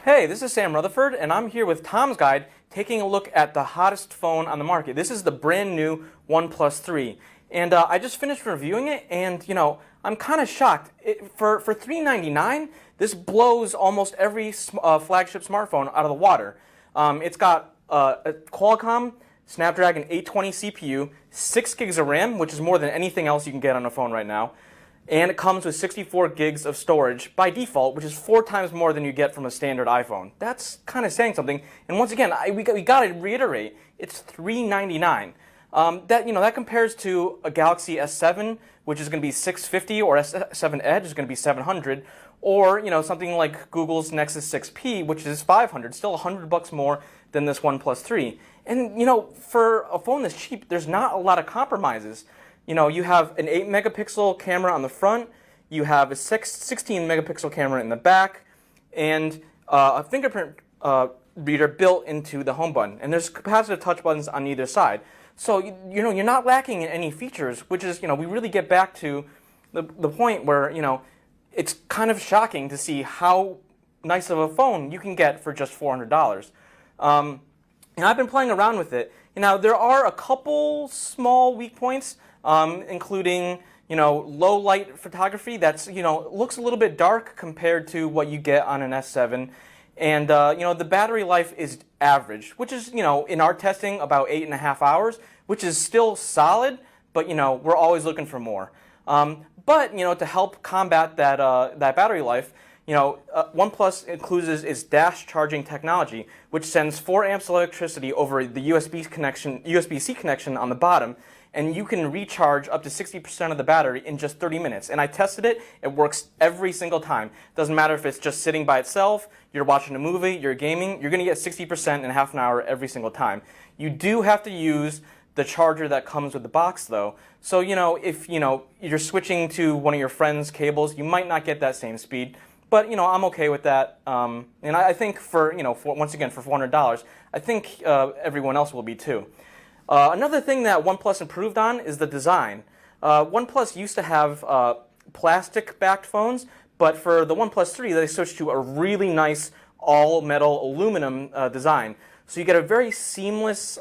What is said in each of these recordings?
Hey, this is Sam Rutherford, and I'm here with Tom's Guide taking a look at the hottest phone on the market. This is the brand new OnePlus 3. And I just finished reviewing it, and I'm kind of shocked. For $399, this blows almost every flagship smartphone out of the water. It's got a Qualcomm Snapdragon 820 CPU, 6 gigs of RAM, which is more than anything else you can get on a phone right now. And it comes with 64 gigs of storage by default, which is 4 times more than you get from a standard iPhone. That's kind of saying something. And once again, we got to reiterate, it's $399. That compares to a Galaxy S7, which is going to be $650, or S7 Edge is going to be $700, or something like Google's Nexus 6P, which is $500, still $100 more than this OnePlus 3. And for a phone that's cheap, there's not a lot of compromises. You have an 8 megapixel camera on the front, you have a 16 megapixel camera in the back, and a fingerprint reader built into the home button. And there's capacitive touch buttons on either side. So you're not lacking in any features, which is we really get back to the point where it's kind of shocking to see how nice of a phone you can get for just $400. And I've been playing around with it. There are a couple small weak points. Including low light photography that's looks a little bit dark compared to what you get on an S7, and the battery life is average, which is in our testing about 8.5 hours, which is still solid, but we're always looking for more. But to help combat that battery life, OnePlus includes its dash charging technology, which sends 4 amps of electricity over the USB-C connection on the bottom, and you can recharge up to 60% of the battery in just 30 minutes. And I tested it. It works every single time. Doesn't matter if it's just sitting by itself, you're watching a movie, you're gaming, you're going to get 60% in half an hour every single time. You do have to use the charger that comes with the box, though. So, if you're switching to one of your friend's cables, you might not get that same speed. But I'm okay with that, and I think once again for $400, I think everyone else will be too. Another thing that OnePlus improved on is the design. OnePlus used to have plastic-backed phones, but for the OnePlus 3, they switched to a really nice all-metal aluminum design. So you get a very seamless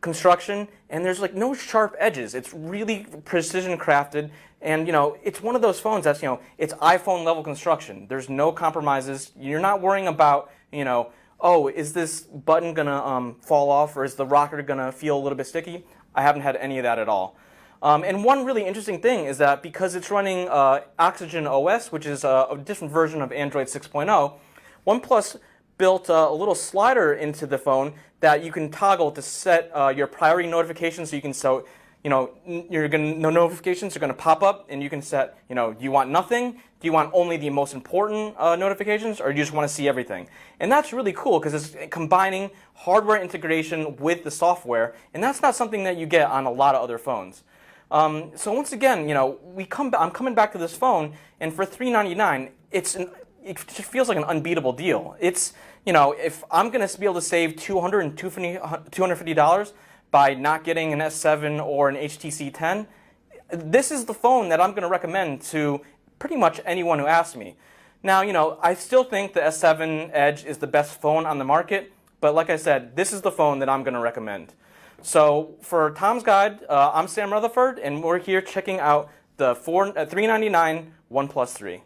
construction, and there's no sharp edges. It's really precision crafted, and it's one of those phones that's it's iPhone level construction. There's no compromises. You're not worrying about oh, is this button gonna fall off, or is the rocker gonna feel a little bit sticky? I haven't had any of that at all. And one really interesting thing is that because it's running Oxygen OS, which is a different version of Android 6.0, OnePlus built a little slider into the phone that you can toggle to set your priority notifications. So you can no notifications are going to pop up, and you can set do you want nothing? Do you want only the most important notifications, or do you just want to see everything? And that's really cool because it's combining hardware integration with the software, and that's not something that you get on a lot of other phones. So once again, I'm coming back to this phone, and for $399, it just feels like an unbeatable deal. It's if I'm going to be able to save $250 by not getting an S7 or an HTC 10, this is the phone that I'm going to recommend to pretty much anyone who asks me. Now, I still think the S7 Edge is the best phone on the market, but like I said, this is the phone that I'm going to recommend. So for Tom's Guide, I'm Sam Rutherford, and we're here checking out the $399 OnePlus 3.